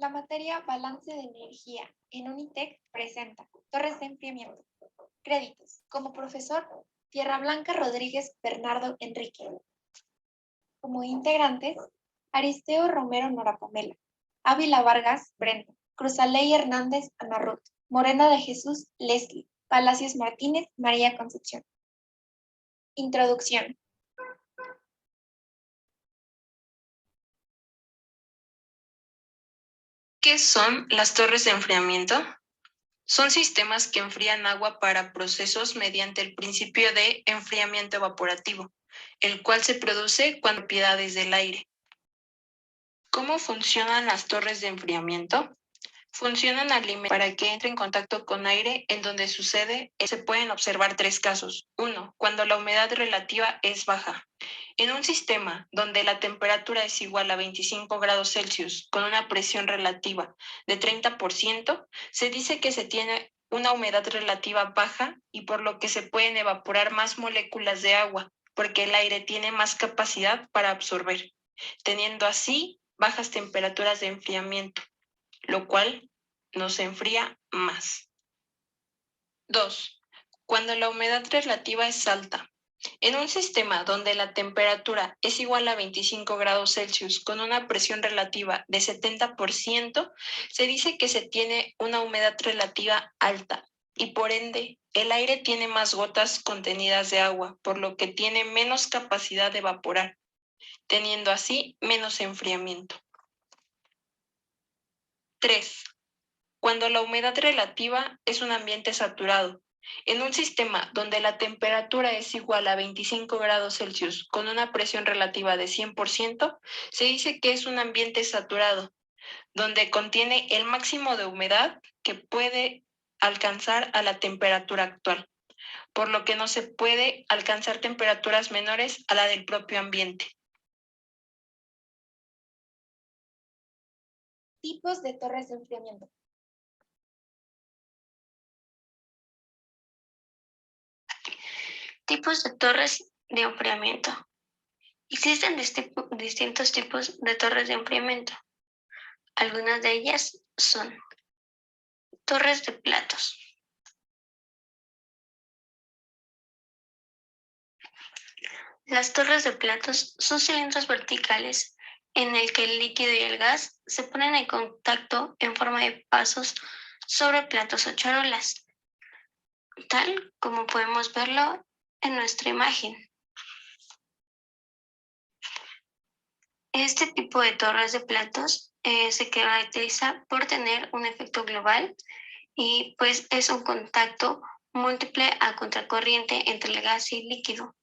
La materia Balance de Energía en Unitec presenta Torres de Enfriamiento. Créditos. Como profesor, Tierra Blanca Rodríguez Bernardo Enrique. Como integrantes, Aristeo Romero Nora Pamela, Ávila Vargas Brenda, Cruzaley Hernández Ana Ruth, Moreno de Jesús Leslie, Palacios Martínez María Concepción. Introducción. ¿Qué son las torres de enfriamiento? Son sistemas que enfrían agua para procesos mediante el principio de enfriamiento evaporativo, el cual se produce cuando hay propiedades del aire. ¿Cómo funcionan las torres de enfriamiento? Funcionan para que entre en contacto con aire en donde se pueden observar tres casos. 1. Cuando la humedad relativa es baja. En un sistema donde la temperatura es igual a 25 grados Celsius con una presión relativa de 30%, se dice que se tiene una humedad relativa baja y por lo que se pueden evaporar más moléculas de agua, porque el aire tiene más capacidad para absorber, teniendo así bajas temperaturas de enfriamiento, lo cual nos enfría más. 2. Cuando la humedad relativa es alta. En un sistema donde la temperatura es igual a 25 grados Celsius con una presión relativa de 70%, se dice que se tiene una humedad relativa alta y por ende el aire tiene más gotas contenidas de agua, por lo que tiene menos capacidad de evaporar, teniendo así menos enfriamiento. 3. Cuando la humedad relativa es un ambiente saturado. En un sistema donde la temperatura es igual a 25 grados Celsius con una presión relativa de 100%, se dice que es un ambiente saturado, donde contiene el máximo de humedad que puede alcanzar a la temperatura actual, por lo que no se puede alcanzar temperaturas menores a la del propio ambiente. Tipos de torres de enfriamiento. Tipos de torres de enfriamiento. Existen distintos tipos de torres de enfriamiento. Algunas de ellas son torres de platos. Las torres de platos son cilindros verticales en el que el líquido y el gas se ponen en contacto en forma de pasos sobre platos o charolas, tal como podemos verlo en nuestra imagen. Este tipo de torres de platos se caracteriza por tener un efecto global y pues es un contacto múltiple a contracorriente entre el gas y el líquido.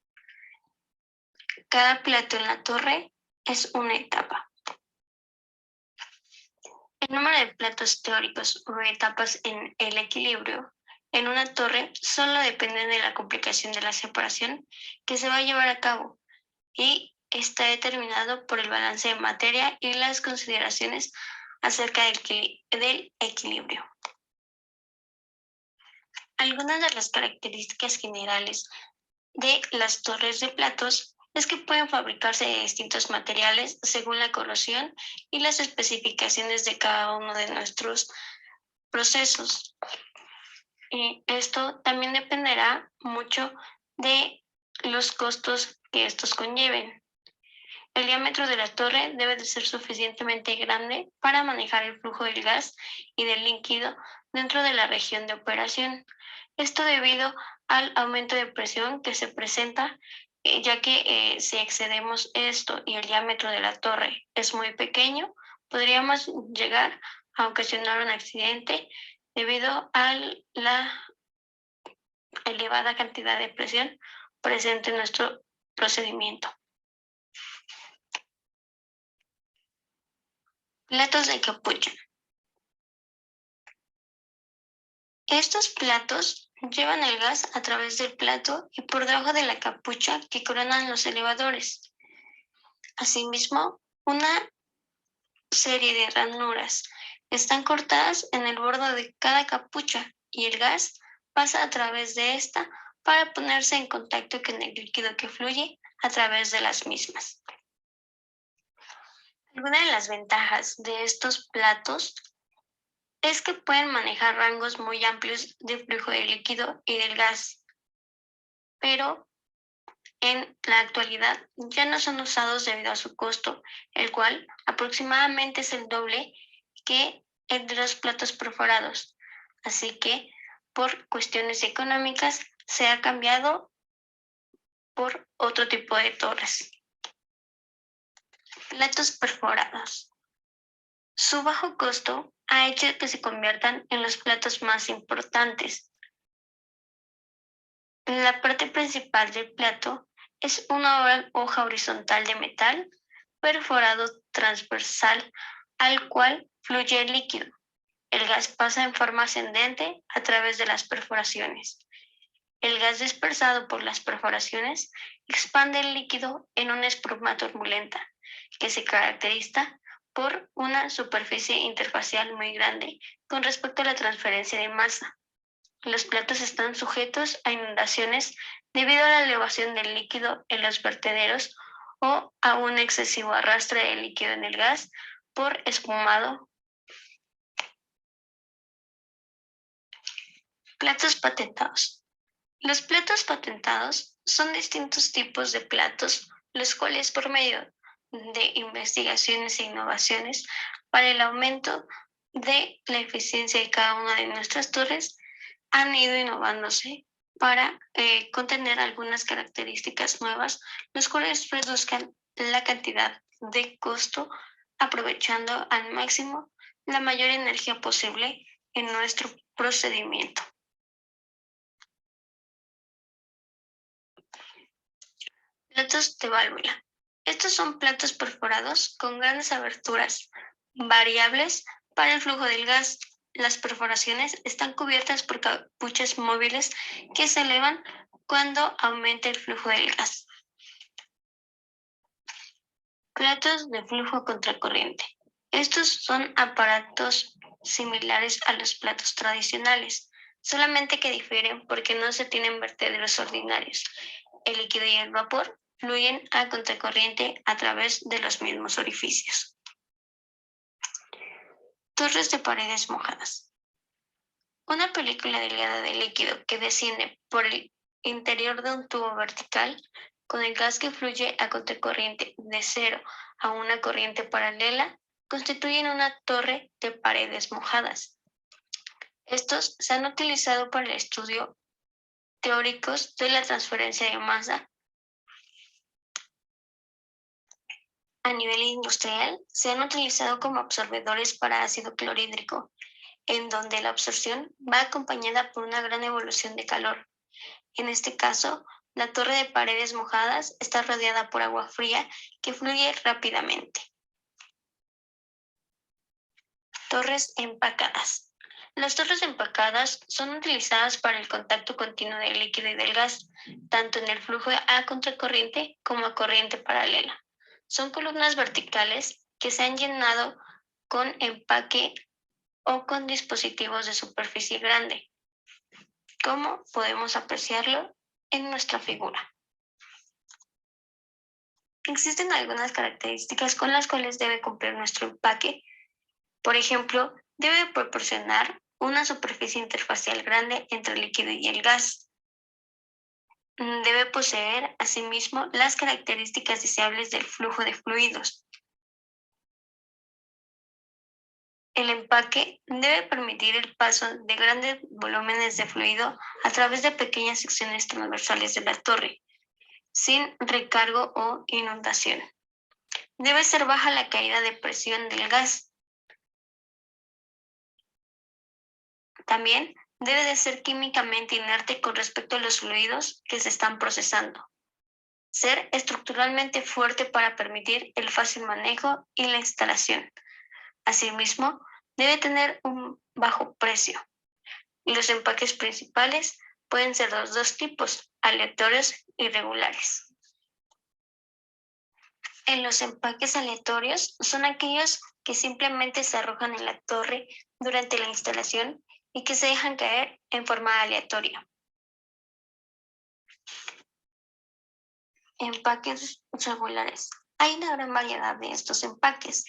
Cada plato en la torre es una etapa. El número de platos teóricos o etapas en el equilibrio en una torre solo depende de la complicación de la separación que se va a llevar a cabo y está determinado por el balance de materia y las consideraciones acerca del equilibrio. Algunas de las características generales de las torres de platos es que pueden fabricarse de distintos materiales según la corrosión y las especificaciones de cada uno de nuestros procesos. Y esto también dependerá mucho de los costos que estos conlleven. El diámetro de la torre debe de ser suficientemente grande para manejar el flujo del gas y del líquido dentro de la región de operación. Esto debido al aumento de presión que se presenta, ya que si excedemos esto y el diámetro de la torre es muy pequeño, podríamos llegar a ocasionar un accidente debido a la elevada cantidad de presión presente en nuestro procedimiento. Platos de capucha. Estos platos llevan el gas a través del plato y por debajo de la capucha que coronan los elevadores. Asimismo, una serie de ranuras están cortadas en el borde de cada capucha y el gas pasa a través de esta para ponerse en contacto con el líquido que fluye a través de las mismas. Alguna de las ventajas de estos platos es que pueden manejar rangos muy amplios de flujo de líquido y del gas, pero en la actualidad ya no son usados debido a su costo, el cual aproximadamente es el doble que el de los platos perforados. Así que por cuestiones económicas se ha cambiado por otro tipo de torres. Platos perforados. Su bajo costo ha hecho que se conviertan en los platos más importantes. La parte principal del plato es una hoja horizontal de metal perforado transversal al cual fluye el líquido. El gas pasa en forma ascendente a través de las perforaciones. El gas dispersado por las perforaciones expande el líquido en una espuma turbulenta que se caracteriza por una superficie interfacial muy grande con respecto a la transferencia de masa. Los platos están sujetos a inundaciones debido a la elevación del líquido en los vertederos o a un excesivo arrastre de líquido en el gas por espumado. Platos patentados. Los platos patentados son distintos tipos de platos, los cuales por medio de investigaciones e innovaciones para el aumento de la eficiencia de cada una de nuestras torres han ido innovándose para contener algunas características nuevas, los cuales reduzcan la cantidad de costo, aprovechando al máximo la mayor energía posible en nuestro procedimiento. Platos de válvula. Estos son platos perforados con grandes aberturas variables para el flujo del gas. Las perforaciones están cubiertas por capuchas móviles que se elevan cuando aumenta el flujo del gas. Platos de flujo contracorriente. Estos son aparatos similares a los platos tradicionales, solamente que difieren porque no se tienen vertederos ordinarios. El líquido y el vapor fluyen a contracorriente a través de los mismos orificios. Torres de paredes mojadas. Una película delgada de líquido que desciende por el interior de un tubo vertical con el gas que fluye a contracorriente de 0 a una corriente paralela constituyen una torre de paredes mojadas. Estos se han utilizado para el estudio teóricos de la transferencia de masa. A nivel industrial, se han utilizado como absorbedores para ácido clorhídrico, en donde la absorción va acompañada por una gran evolución de calor. En este caso, la torre de paredes mojadas está rodeada por agua fría que fluye rápidamente. Torres empacadas. Las torres empacadas son utilizadas para el contacto continuo del líquido y del gas, tanto en el flujo a contracorriente como a corriente paralela. Son columnas verticales que se han llenado con empaque o con dispositivos de superficie grande, como podemos apreciarlo en nuestra figura. Existen algunas características con las cuales debe cumplir nuestro empaque. Por ejemplo, debe proporcionar una superficie interfacial grande entre el líquido y el gas. Debe poseer, asimismo, las características deseables del flujo de fluidos. El empaque debe permitir el paso de grandes volúmenes de fluido a través de pequeñas secciones transversales de la torre, sin recargo o inundación. Debe ser baja la caída de presión del gas. También debe de ser químicamente inerte con respecto a los fluidos que se están procesando. Ser estructuralmente fuerte para permitir el fácil manejo y la instalación. Asimismo, debe tener un bajo precio. Los empaques principales pueden ser los dos tipos, aleatorios y regulares. En los empaques aleatorios son aquellos que simplemente se arrojan en la torre durante la instalación y que se dejan caer en forma aleatoria. Empaques regulares. Hay una gran variedad de estos empaques.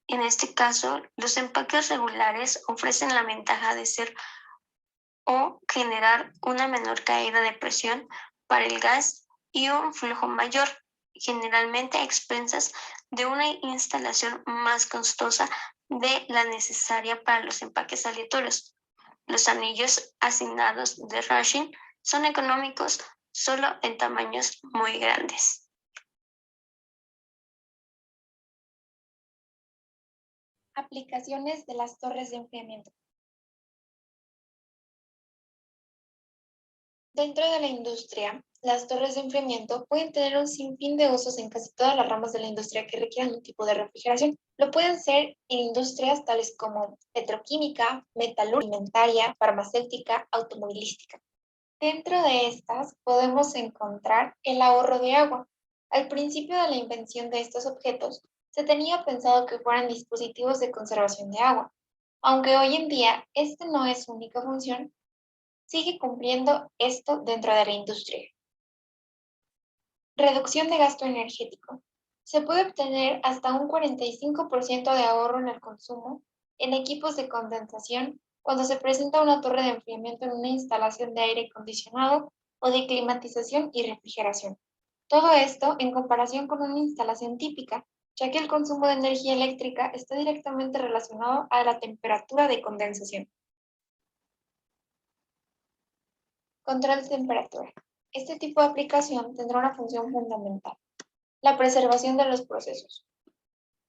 En este caso, los empaques regulares ofrecen la ventaja de ser o generar una menor caída de presión para el gas y un flujo mayor, generalmente a expensas de una instalación más costosa de la necesaria para los empaques aleatorios. Los anillos asignados de Rushing son económicos solo en tamaños muy grandes. Aplicaciones de las torres de enfriamiento. Dentro de la industria, las torres de enfriamiento pueden tener un sinfín de usos en casi todas las ramas de la industria que requieran un tipo de refrigeración. Lo pueden ser en industrias tales como petroquímica, metalúrgica, alimentaria, farmacéutica, automovilística. Dentro de estas podemos encontrar el ahorro de agua. Al principio de la invención de estos objetos, se tenía pensado que fueran dispositivos de conservación de agua. Aunque hoy en día esta no es su única función, sigue cumpliendo esto dentro de la industria. Reducción de gasto energético. Se puede obtener hasta un 45% de ahorro en el consumo en equipos de condensación cuando se presenta una torre de enfriamiento en una instalación de aire acondicionado o de climatización y refrigeración. Todo esto en comparación con una instalación típica, ya que el consumo de energía eléctrica está directamente relacionado a la temperatura de condensación. Control de temperatura. Este tipo de aplicación tendrá una función fundamental: la preservación de los procesos.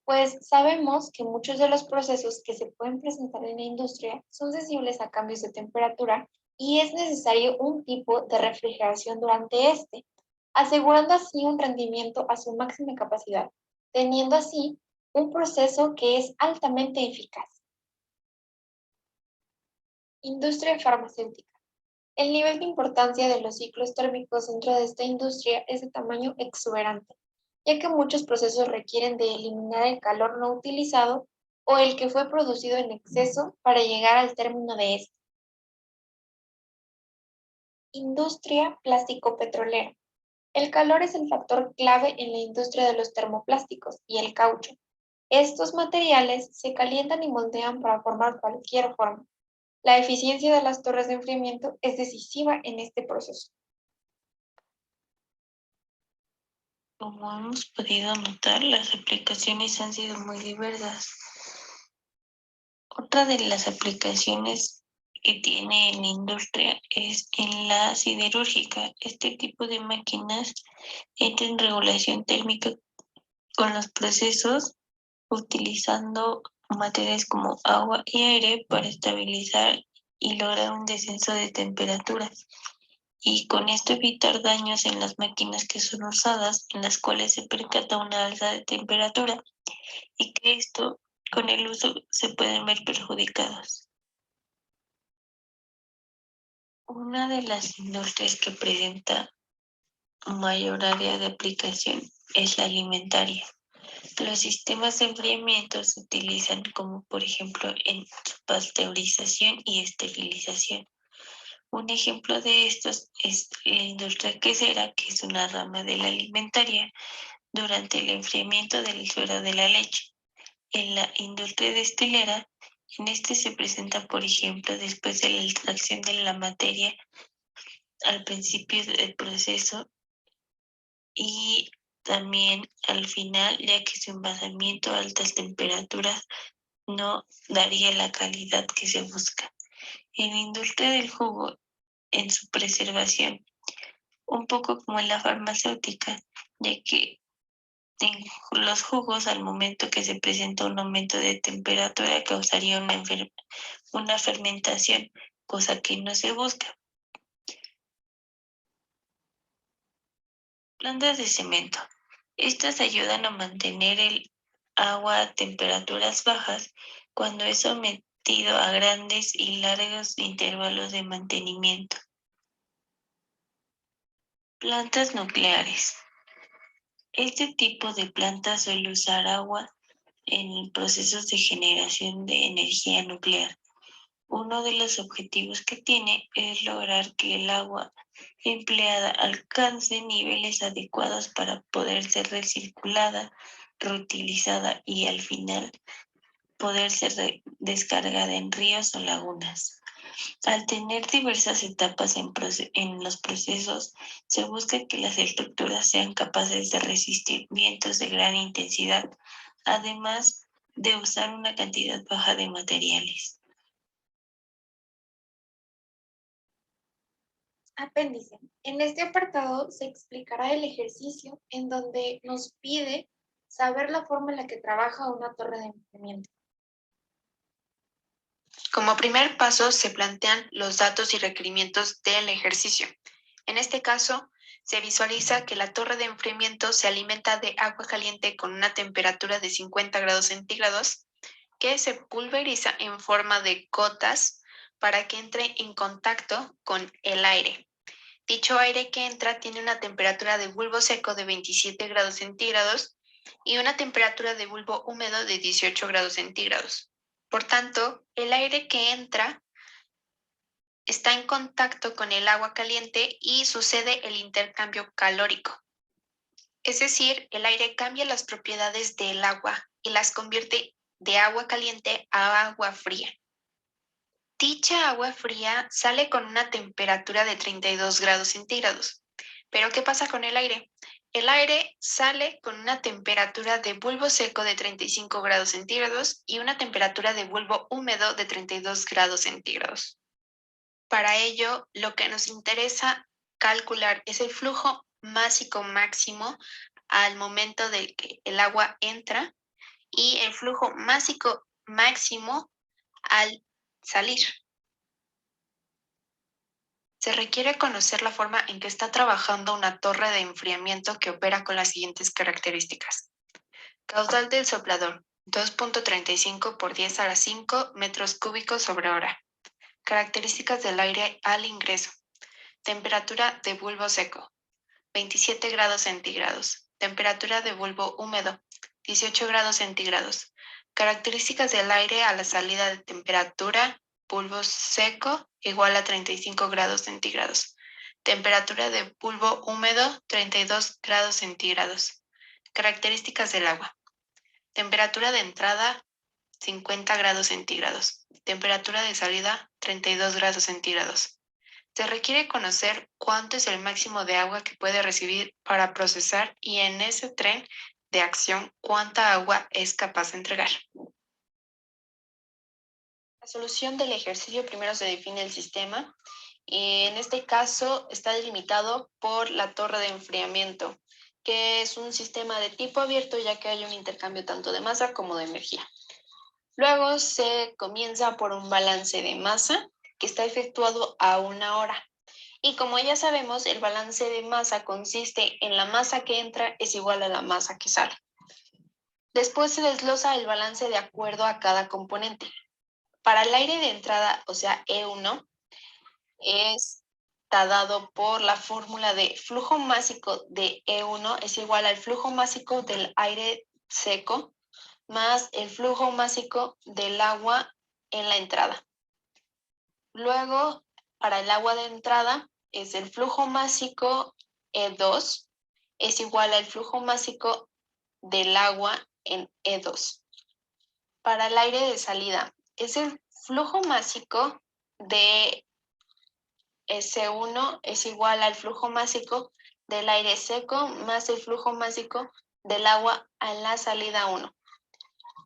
Pues sabemos que muchos de los procesos que se pueden presentar en la industria son sensibles a cambios de temperatura y es necesario un tipo de refrigeración durante este, asegurando así un rendimiento a su máxima capacidad, teniendo así un proceso que es altamente eficaz. Industria farmacéutica. El nivel de importancia de los ciclos térmicos dentro de esta industria es de tamaño exuberante, ya que muchos procesos requieren de eliminar el calor no utilizado o el que fue producido en exceso para llegar al término de este. Industria plástico-petrolera. El calor es el factor clave en la industria de los termoplásticos y el caucho. Estos materiales se calientan y moldean para formar cualquier forma. La eficiencia de las torres de enfriamiento es decisiva en este proceso. Como hemos podido notar, las aplicaciones han sido muy diversas. Otra de las aplicaciones que tiene en la industria es en la siderúrgica. Este tipo de máquinas entra en regulación térmica con los procesos, utilizando materiales como agua y aire para estabilizar y lograr un descenso de temperaturas, y con esto evitar daños en las máquinas que son usadas, en las cuales se percata una alza de temperatura y que esto con el uso se pueden ver perjudicados. Una de las industrias que presenta mayor área de aplicación es la alimentaria. Los sistemas de enfriamiento se utilizan como por ejemplo en su pasteurización y esterilización. Un ejemplo de estos es la industria quesera, que es una rama de la alimentaria, durante el enfriamiento del suero de la leche. En la industria destilera, en este se presenta, por ejemplo, después de la extracción de la materia al principio del proceso y también al final, ya que su envasamiento a altas temperaturas no daría la calidad que se busca. En la industria del jugo, en su preservación, un poco como en la farmacéutica, ya que en los jugos, al momento que se presenta un aumento de temperatura, causaría una fermentación, cosa que no se busca. Plantas de cemento. Estas ayudan a mantener el agua a temperaturas bajas cuando es sometido a grandes y largos intervalos de mantenimiento. Plantas nucleares. Este tipo de planta suele usar agua en procesos de generación de energía nuclear. Uno de los objetivos que tiene es lograr que el agua empleada alcance niveles adecuados para poder ser recirculada, reutilizada y al final poder ser descargada en ríos o lagunas. Al tener diversas etapas en los procesos, se busca que las estructuras sean capaces de resistir vientos de gran intensidad, además de usar una cantidad baja de materiales. Apéndice. En este apartado se explicará el ejercicio en donde nos pide saber la forma en la que trabaja una torre de enfriamiento. Como primer paso, se plantean los datos y requerimientos del ejercicio. En este caso, se visualiza que la torre de enfriamiento se alimenta de agua caliente con una temperatura de 50 grados centígrados que se pulveriza en forma de gotas para que entre en contacto con el aire. Dicho aire que entra tiene una temperatura de bulbo seco de 27 grados centígrados y una temperatura de bulbo húmedo de 18 grados centígrados. Por tanto, el aire que entra está en contacto con el agua caliente y sucede el intercambio calórico. Es decir, el aire cambia las propiedades del agua y las convierte de agua caliente a agua fría. Dicha agua fría sale con una temperatura de 32 grados centígrados. Pero ¿qué pasa con el aire? El aire sale con una temperatura de bulbo seco de 35 grados centígrados y una temperatura de bulbo húmedo de 32 grados centígrados. Para ello, lo que nos interesa calcular es el flujo másico máximo al momento de que el agua entra y el flujo másico máximo al salir. Se requiere conocer la forma en que está trabajando una torre de enfriamiento que opera con las siguientes características. Caudal del soplador, 2.35 por 10 a la 5 metros cúbicos sobre hora. Características del aire al ingreso. Temperatura de bulbo seco, 27 grados centígrados. Temperatura de bulbo húmedo, 18 grados centígrados. Características del aire a la salida de temperatura bulbo seco igual a 35 grados centígrados. Temperatura de bulbo húmedo, 32 grados centígrados. Características del agua. Temperatura de entrada, 50 grados centígrados. Temperatura de salida, 32 grados centígrados. Se requiere conocer cuánto es el máximo de agua que puede recibir para procesar y en ese tren de acción cuánta agua es capaz de entregar. La solución del ejercicio primero se define el sistema. En este caso está delimitado por la torre de enfriamiento, que es un sistema de tipo abierto ya que hay un intercambio tanto de masa como de energía. Luego se comienza por un balance de masa que está efectuado a 1 hora. Y como ya sabemos, el balance de masa consiste en la masa que entra es igual a la masa que sale. Después se desglosa el balance de acuerdo a cada componente. Para el aire de entrada, o sea, E1, está dado por la fórmula de flujo másico de E1 es igual al flujo másico del aire seco más el flujo másico del agua en la entrada. Luego, para el agua de entrada, es el flujo másico E2 es igual al flujo másico del agua en E2. Para el aire de salida, es el flujo másico de S1 es igual al flujo másico del aire seco más el flujo másico del agua en la salida 1.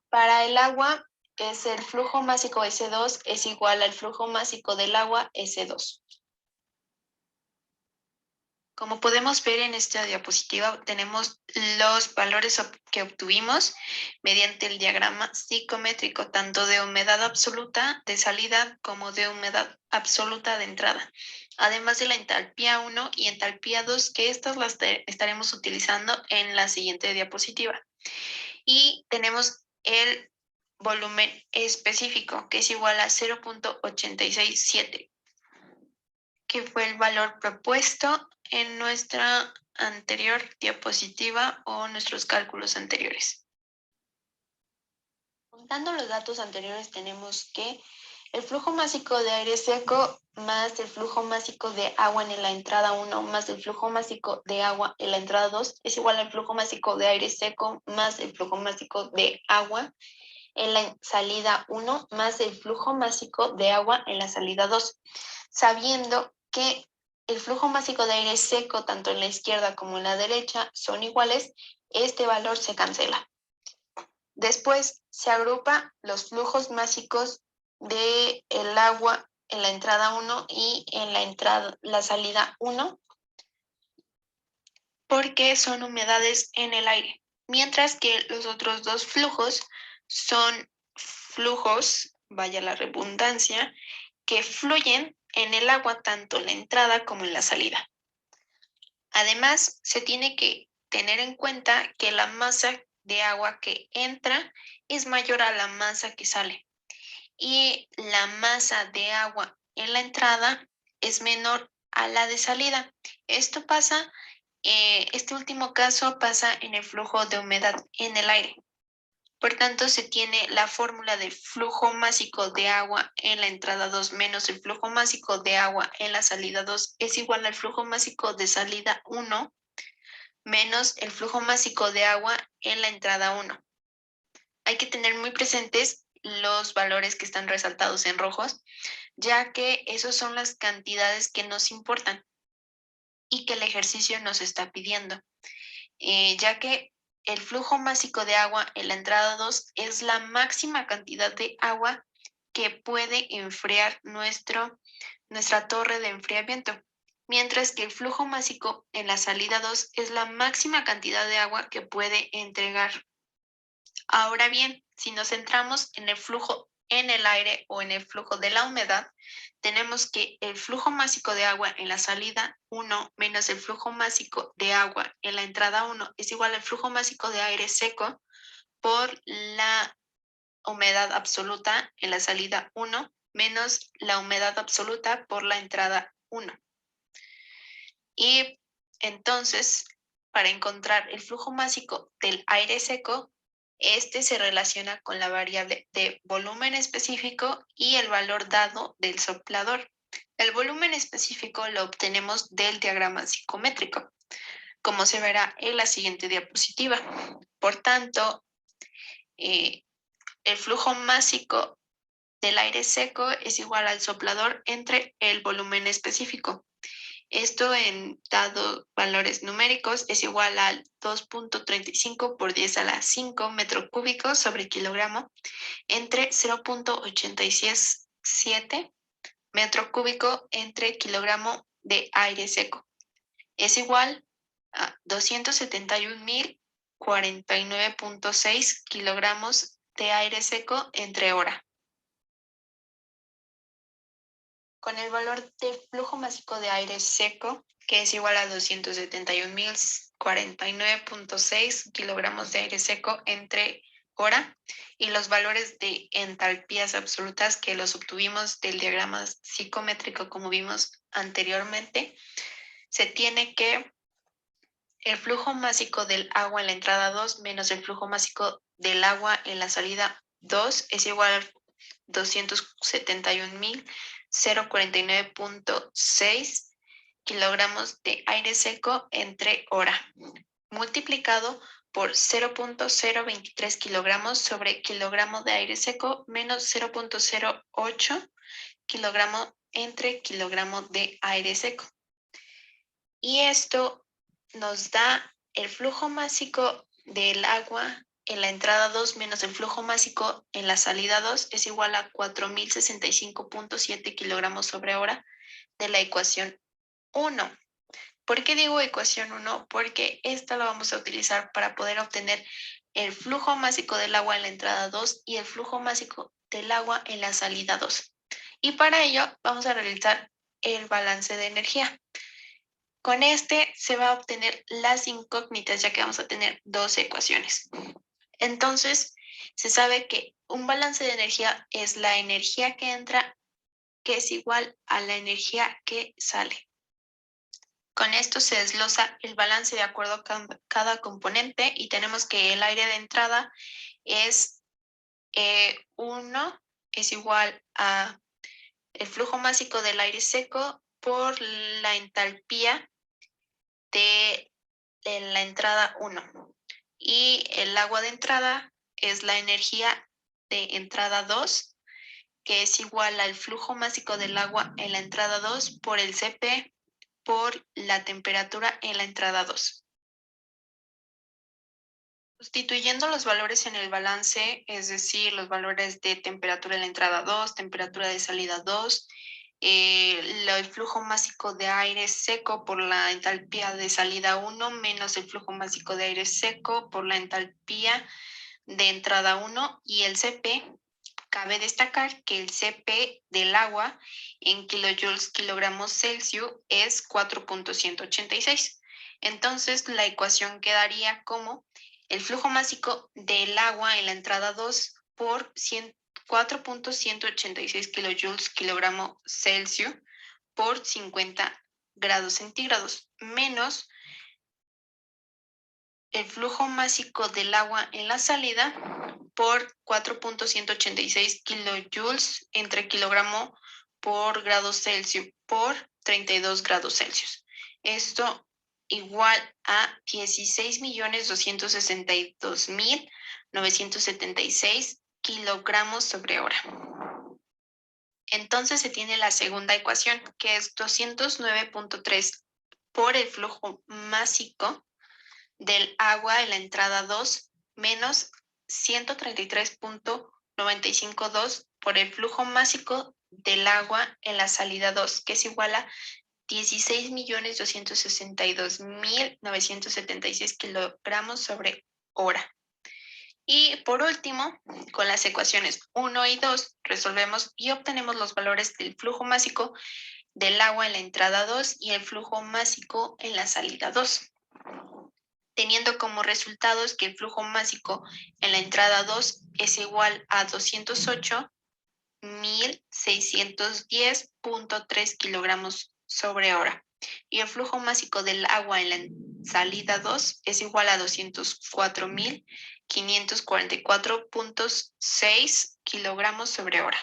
Para el agua, es el flujo másico S2 es igual al flujo másico del agua S2. Como podemos ver en esta diapositiva, tenemos los valores que obtuvimos mediante el diagrama psicométrico, tanto de humedad absoluta de salida como de humedad absoluta de entrada, además de la entalpía 1 y entalpía 2, que estas las estaremos utilizando en la siguiente diapositiva. Y tenemos el volumen específico, que es igual a 0.867. que fue el valor propuesto en nuestra anterior diapositiva o nuestros cálculos anteriores. Juntando los datos anteriores tenemos que El flujo másico de aire seco más el flujo másico de agua en la entrada 1 más el flujo másico de agua en la entrada 2 es igual al flujo másico de aire seco más el flujo másico de agua en la salida 1 más el flujo másico de agua en la salida 2, sabiendo que el flujo másico de aire seco tanto en la izquierda como en la derecha son iguales, este valor se cancela. Después se agrupa los flujos másicos del agua en la entrada 1 y en la salida 1 porque son humedades en el aire, mientras que los otros dos flujos son flujos, vaya la redundancia, que fluyen en el agua tanto en la entrada como en la salida. Además, se tiene que tener en cuenta que la masa de agua que entra es mayor a la masa que sale y la masa de agua en la entrada es menor a la de salida. Esto pasa, este último caso pasa en el flujo de humedad en el aire. Por tanto, se tiene la fórmula de flujo másico de agua en la entrada 2 menos el flujo másico de agua en la salida 2 es igual al flujo másico de salida 1 menos el flujo másico de agua en la entrada 1. Hay que tener muy presentes los valores que están resaltados en rojos, ya que esos son las cantidades que nos importan y que el ejercicio nos está pidiendo, ya que el flujo másico de agua en la entrada 2 es la máxima cantidad de agua que puede enfriar nuestra torre de enfriamiento, mientras que el flujo másico en la salida 2 es la máxima cantidad de agua que puede entregar. Ahora bien, si nos centramos en el flujo en el aire o en el flujo de la humedad, tenemos que el flujo másico de agua en la salida 1 menos el flujo másico de agua en la entrada 1 es igual al flujo másico de aire seco por la humedad absoluta en la salida 1 menos la humedad absoluta por la entrada 1. Y entonces, para encontrar el flujo másico del aire seco, este se relaciona con la variable de volumen específico y el valor dado del soplador. El volumen específico lo obtenemos del diagrama psicométrico, como se verá en la siguiente diapositiva. Por tanto, el flujo másico del aire seco es igual al soplador entre el volumen específico. Esto en dados valores numéricos es igual al 2.35 por 10 a la 5 metro cúbico sobre kilogramo entre 0.867 metro cúbico entre kilogramo de aire seco. Es igual a 271.049.6 kilogramos de aire seco entre hora. Con el valor de flujo másico de aire seco, que es igual a 271.049.6 kilogramos de aire seco entre hora, y los valores de entalpías absolutas que los obtuvimos del diagrama psicométrico como vimos anteriormente, se tiene que el flujo másico del agua en la entrada 2 menos el flujo másico del agua en la salida 2 es igual a 271.049.6 kilogramos de aire seco entre hora, multiplicado por 0.023 kilogramos sobre kilogramo de aire seco menos 0.08 kilogramo entre kilogramo de aire seco. Y esto nos da el flujo másico del agua en la entrada 2 menos el flujo másico en la salida 2 es igual a 4.065.7 kilogramos sobre hora de la ecuación 1. ¿Por qué digo ecuación 1? Porque esta la vamos a utilizar para poder obtener el flujo másico del agua en la entrada 2 y el flujo másico del agua en la salida 2. Y para ello vamos a realizar el balance de energía. Con este se va a obtener las incógnitas, ya que vamos a tener dos ecuaciones. Entonces, se sabe que un balance de energía es la energía que entra, que es igual a la energía que sale. Con esto se desglosa el balance de acuerdo a cada componente y tenemos que el aire de entrada es 1 es igual a el flujo másico del aire seco por la entalpía de la entrada 1. Y el agua de entrada es la energía de entrada 2, que es igual al flujo másico del agua en la entrada 2 por el Cp por la temperatura en la entrada 2. Sustituyendo los valores en el balance, es decir, los valores de temperatura en la entrada 2, temperatura de salida 2, el flujo másico de aire seco por la entalpía de salida 1 menos el flujo másico de aire seco por la entalpía de entrada 1 y el Cp. Cabe destacar que el Cp del agua en kilojoules kilogramos Celsius es 4.186. Entonces la ecuación quedaría como el flujo másico del agua en la entrada 2 por 4.186 kilojoules kilogramo Celsius por 50 grados centígrados menos el flujo másico del agua en la salida por 4.186 kilojoules entre kilogramo por grado Celsius por 32 grados Celsius. Esto igual a 16.262.976 kilogramos sobre hora. Entonces se tiene la segunda ecuación, que es 209.3 por el flujo másico del agua en la entrada 2 menos 133.952 por el flujo másico del agua en la salida 2, que es igual a 16.262.976 kilogramos sobre hora. Y por último, con las ecuaciones 1 y 2, resolvemos y obtenemos los valores del flujo másico del agua en la entrada 2 y el flujo másico en la salida 2. Teniendo como resultados que el flujo másico en la entrada 2 es igual a 208.610.3 kilogramos sobre hora. Y el flujo másico del agua en la salida 2 es igual a 204.544.6 kilogramos sobre hora.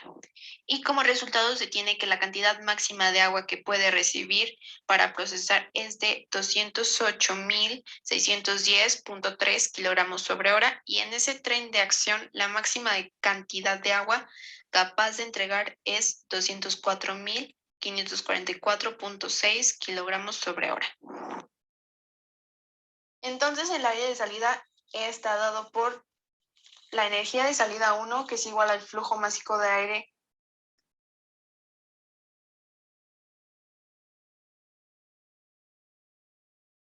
Y como resultado se tiene que la cantidad máxima de agua que puede recibir para procesar es de 208.610.3 kilogramos sobre hora, y en ese tren de acción la máxima cantidad de agua capaz de entregar es 204.544.6 kilogramos sobre hora. Entonces el área de salida está dado por la energía de salida 1, que es igual al flujo másico de aire